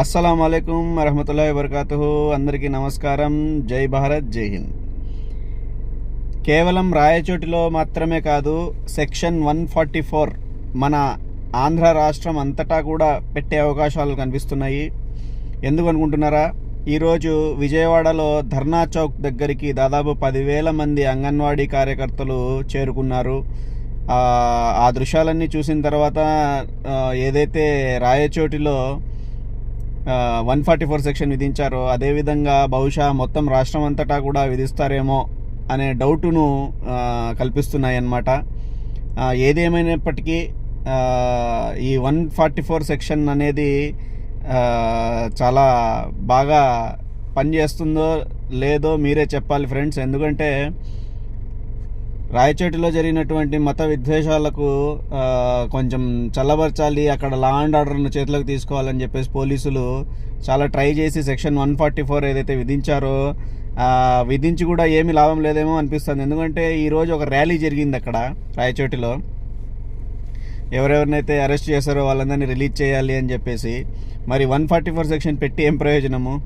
అస్సలాము అలైకుం వరహమతుల్లాహి వబర్కాతుహు. అందరికీ నమస్కారం. జై భారత్, జై హింద్. కేవలం రాయచోటిలో మాత్రమే కాదు, సెక్షన్ 144 మన ఆంధ్ర రాష్ట్రం అంతటా కూడా పెట్టే అవకాశాలు కనిపిస్తున్నాయి. ఎందుకు అనుకుంటున్నారా? ఈరోజు విజయవాడలో ధర్నా చౌక్ దగ్గరికి దాదాపు 10,000 మంది అంగన్వాడీ కార్యకర్తలు చేరుకున్నారు. ఆ దృశ్యాలన్నీ చూసిన తర్వాత ఏదైతే రాయచోటిలో 144 సెక్షన్ విధించారో అదేవిధంగా బహుశా మొత్తం రాష్ట్రం అంతటా కూడా విధిస్తారేమో అనే డౌటును కల్పిస్తున్నాయి అన్నమాట. ఏదేమైనప్పటికీ ఈ 144 సెక్షన్ అనేది చాలా బాగా పనిచేస్తుందో లేదో మీరే చెప్పాలి ఫ్రెండ్స్. ఎందుకంటే రాయచోటిలో జరిగినటువంటి మత విద్వేషాలకు కొంచెం చల్లబరచాలి, అక్కడ లా అండ్ ఆర్డర్ను చేతిలోకి తీసుకోవాలని చెప్పేసి పోలీసులు చాలా ట్రై చేసి సెక్షన్ 144 ఏదైతే విధించారో విధించి కూడా ఏమీ లాభం లేదేమో అనిపిస్తుంది. ఎందుకంటే ఈరోజు ఒక ర్యాలీ జరిగింది అక్కడ రాయచోటిలో. ఎవరెవరినైతే అరెస్ట్ చేశారో వాళ్ళందరినీ రిలీజ్ చేయాలి అని చెప్పేసి. మరి 144 సెక్షన్ పెట్టి ఏం ప్రయోజనము?